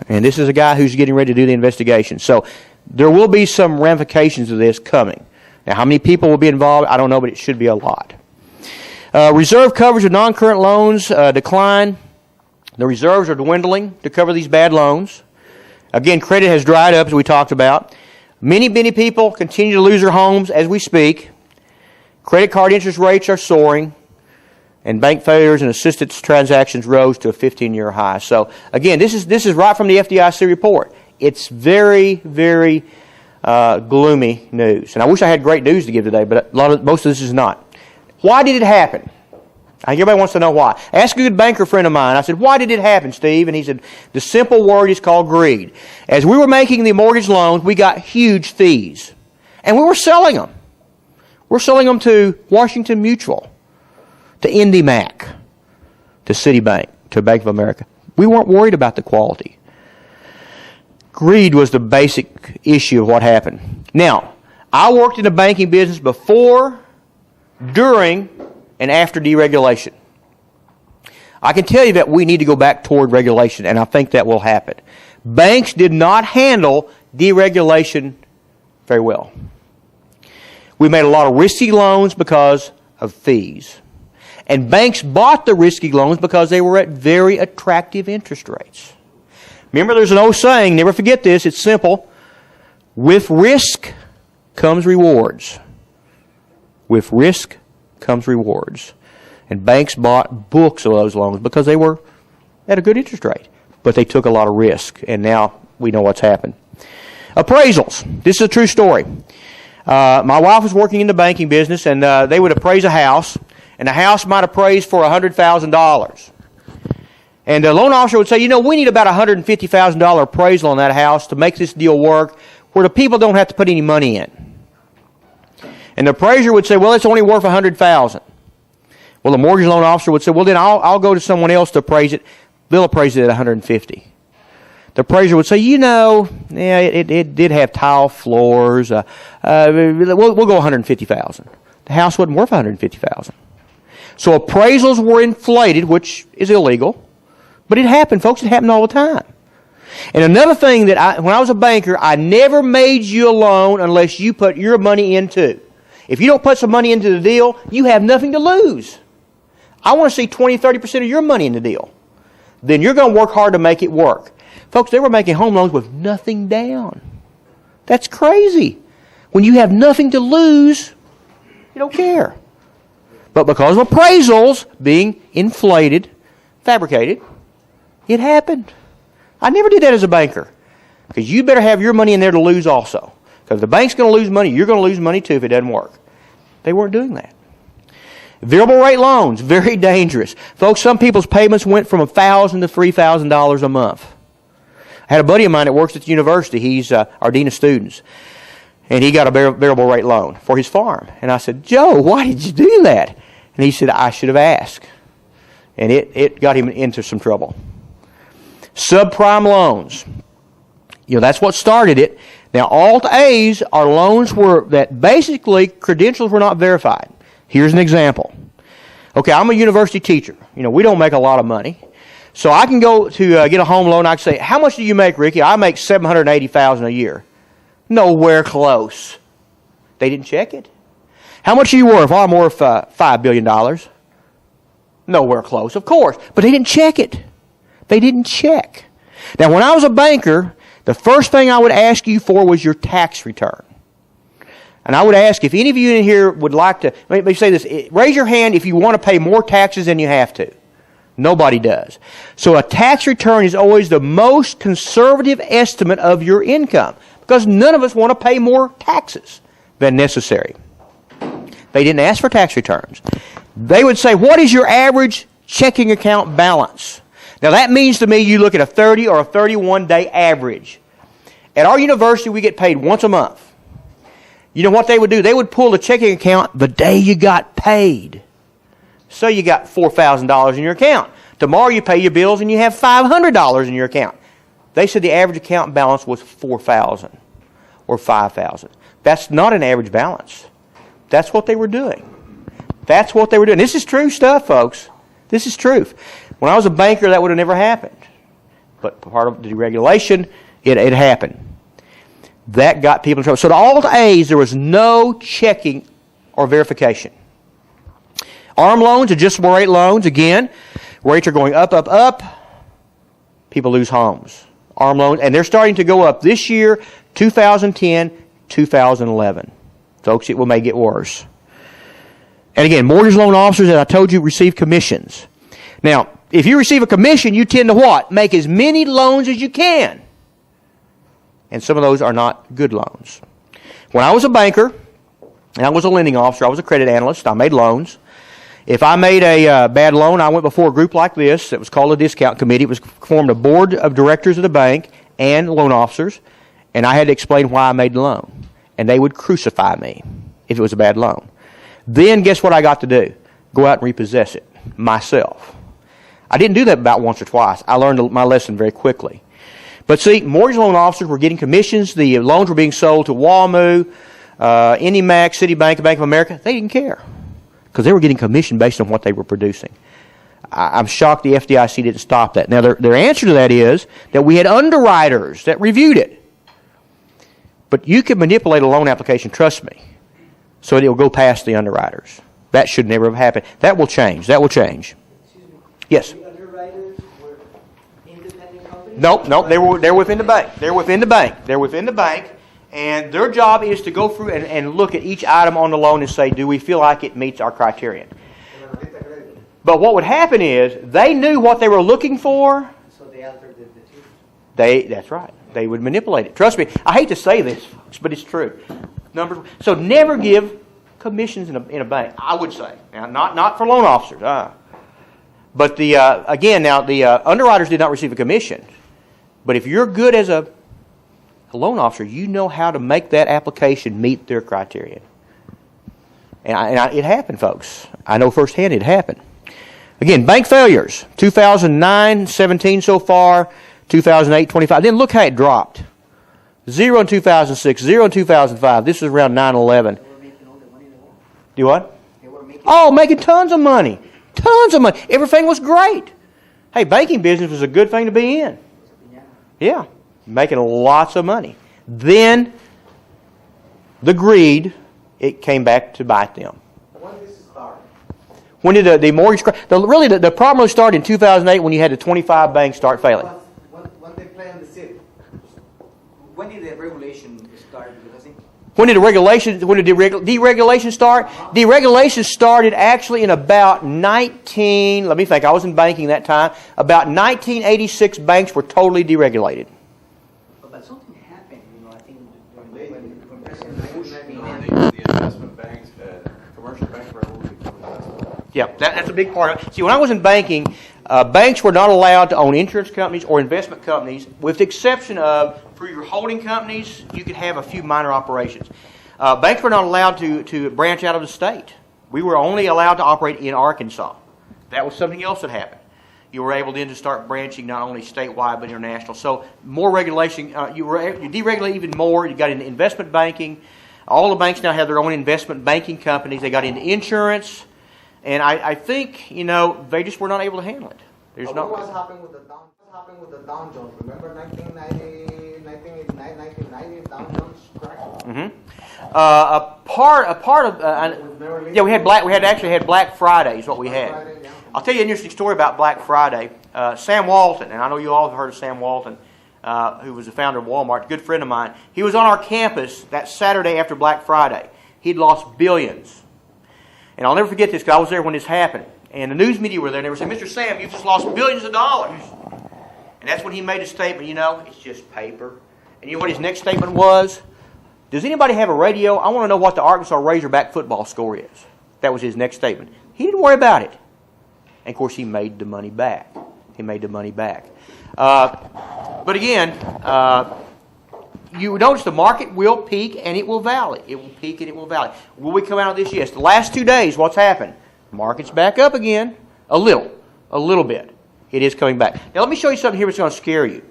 And this is a guy who's getting ready to do the investigation. So there will be some ramifications of this coming. Now, how many people will be involved, I don't know, but it should be a lot. Reserve coverage of non-current loans decline. The reserves are dwindling to cover these bad loans. Again, credit has dried up, as we talked about. Many people continue to lose their homes as we speak. Credit card interest rates are soaring. And bank failures and assistance transactions rose to a 15-year high. So, again, this is right from the FDIC report. It's very, very gloomy news. And I wish I had great news to give today, but most of this is not. Why did it happen? I think everybody wants to know why. Ask a good banker friend of mine. I said, why did it happen, Steve? And he said, the simple word is called greed. As we were making the mortgage loans, we got huge fees. And we were selling them. We're selling them to Washington Mutual, to IndyMac, to Citibank, to Bank of America. We weren't worried about the quality. Greed was the basic issue of what happened. Now, I worked in the banking business before, during, and after deregulation. I can tell you that we need to go back toward regulation, and I think that will happen. Banks did not handle deregulation very well. We made a lot of risky loans because of fees. And banks bought the risky loans because they were at very attractive interest rates. Remember, there's an old saying, never forget this, it's simple. With risk comes rewards. With risk comes rewards. And banks bought books of those loans because they were at a good interest rate. But they took a lot of risk, and now we know what's happened. Appraisals. This is a true story. My wife was working in the banking business, and they would appraise a house, and the house might appraise for $100,000. And the loan officer would say, we need about $150,000 appraisal on that house to make this deal work where the people don't have to put any money in. And the appraiser would say, well, it's only worth $100,000. Well, the mortgage loan officer would say, well, then I'll go to someone else to appraise it. They'll appraise it at $150,000. The appraiser would say, it did have tile floors. We'll go $150,000. The house wasn't worth $150,000. So appraisals were inflated, which is illegal. But it happened, folks. It happened all the time. And another thing that when I was a banker, I never made you a loan unless you put your money in too. If you don't put some money into the deal, you have nothing to lose. I want to see 20, 30% of your money in the deal. Then you're going to work hard to make it work. Folks, they were making home loans with nothing down. That's crazy. When you have nothing to lose, you don't care. But because of appraisals being inflated, fabricated, it happened. I never did that as a banker. Because you better have your money in there to lose also. Because if the bank's going to lose money, you're going to lose money too if it doesn't work. They weren't doing that. Variable rate loans, very dangerous. Folks, some people's payments went from $1,000 to $3,000 a month. I had a buddy of mine that works at the university. He's our dean of students. And he got a variable rate loan for his farm. And I said, Joe, why did you do that? And he said, I should have asked. And it got him into some trouble. Subprime loans. That's what started it. Now, Alt A's are loans that basically credentials were not verified. Here's an example. Okay, I'm a university teacher. We don't make a lot of money. So I can go to get a home loan. I can say, how much do you make, Ricky? I make $780,000 a year. Nowhere close. They didn't check it. How much are you worth? I'm worth $5 billion. Nowhere close, of course. But they didn't check it. They didn't check. Now, when I was a banker, the first thing I would ask you for was your tax return. And I would ask if any of you in here would like to, let me say this, raise your hand if you want to pay more taxes than you have to. Nobody does. So a tax return is always the most conservative estimate of your income because none of us want to pay more taxes than necessary. They didn't ask for tax returns. They would say, what is your average checking account balance? Now that means to me you look at a 30 or a 31-day average. At our university we get paid once a month. You know what they would do? They would pull the checking account the day you got paid. So you got $4,000 in your account. Tomorrow you pay your bills and you have $500 in your account. They said the average account balance was $4,000 or $5,000. That's not an average balance. That's what they were doing. That's what they were doing. This is true stuff, folks. This is truth. When I was a banker, that would have never happened. but part of the deregulation, it happened. That got people in trouble. So to all the A's, there was no checking or verification. ARM loans, adjustable rate loans, again, rates are going up, up, up. People lose homes. ARM loans, and they're starting to go up this year, 2010, 2011. Folks, it may get worse. And again, mortgage loan officers, as I told you, receive commissions. Now, if you receive a commission, you tend to what? Make as many loans as you can. And some of those are not good loans. When I was a banker, and I was a lending officer, I was a credit analyst, I made loans. If I made a bad loan, I went before a group like this. It was called a discount committee. It was formed a board of directors of the bank and loan officers, and I had to explain why I made the loan. And they would crucify me if it was a bad loan. Then guess what I got to do? Go out and repossess it myself. I didn't do that about once or twice. I learned my lesson very quickly. But see, mortgage loan officers were getting commissions. The loans were being sold to WAMU, IndyMac, Citibank, Bank of America. They didn't care because they were getting commission based on what they were producing. I'm shocked the FDIC didn't stop that. Now, their answer to that is that we had underwriters that reviewed it. But you can manipulate a loan application, trust me, so it will go past the underwriters. That should never have happened. That will change. That will change. Excuse me. Yes? The underwriters were independent companies? No, they're within the bank. They're within the bank. They're within the bank, and their job is to go through and look at each item on the loan and say, do we feel like it meets our criterion? But what would happen is they knew what they were looking for. So they altered the two. That's right. They would manipulate it. Trust me, I hate to say this, but it's true. So never give commissions in a bank, I would say. Now, not for loan officers. But the underwriters did not receive a commission. But if you're good as a loan officer, you know how to make that application meet their criteria. And it happened, folks. I know firsthand it happened. Again, bank failures. 2009, 17 so far. 2008, 25. Then look how it dropped. 0 in 2006, 0 in 2005. This is around 9/11. Do what? Making tons of money. Tons of money. Everything was great. Hey, banking business was a good thing to be in. Yeah. Making lots of money. Then, the greed, it came back to bite them. When did this start? When did the mortgage crash? The problem really started in 2008 when you had the 25 banks start failing. When they play on the city. When did the regulation start? When did deregulation start? Deregulation started actually in about let me think, I was in banking that time. About 1986 banks were totally deregulated. But something happened, I think when President Bush the investment banks, commercial banks were able to become investment banks. Yeah, that's a big part of it. See, when I was in banking, banks were not allowed to own insurance companies or investment companies, with the exception of, for your holding companies, you could have a few minor operations. Banks were not allowed to branch out of the state. We were only allowed to operate in Arkansas. That was something else that happened. You were able then to start branching not only statewide but international. So more regulation. You deregulate even more. You got into investment banking. All the banks now have their own investment banking companies. They got into insurance. And I think, they just were not able to handle it. What happened with the Dow Jones? Remember 1990, Dow Jones crash? Mm-hmm. A part of we actually had Black Friday is what we had. Friday, yeah. I'll tell you an interesting story about Black Friday. Sam Walton, and I know you all have heard of Sam Walton, who was the founder of Walmart, a good friend of mine. He was on our campus that Saturday after Black Friday. He'd lost billions. And I'll never forget this because I was there when this happened. And the news media were there and they were saying, Mr. Sam, you've just lost billions of dollars. And that's when he made a statement, it's just paper. And you know what his next statement was? Does anybody have a radio? I want to know what the Arkansas Razorback football score is. That was his next statement. He didn't worry about it. And of course, he made the money back. But again, you notice the market will peak and it will valley. It will peak and it will valley. Will we come out of this? Yes. The last 2 days, what's happened? The market's back up again. A little bit. It is coming back. Now let me show you something here that's going to scare you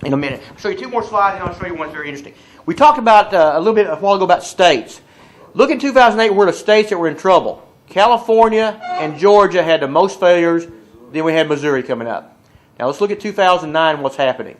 in a minute. I'll show you 2 more slides and I'll show you one that's very interesting. We talked about a little bit a while ago about states. Look in 2008, we're the states that were in trouble. California and Georgia had the most failures. Then we had Missouri coming up. Now let's look at 2009, what's happening.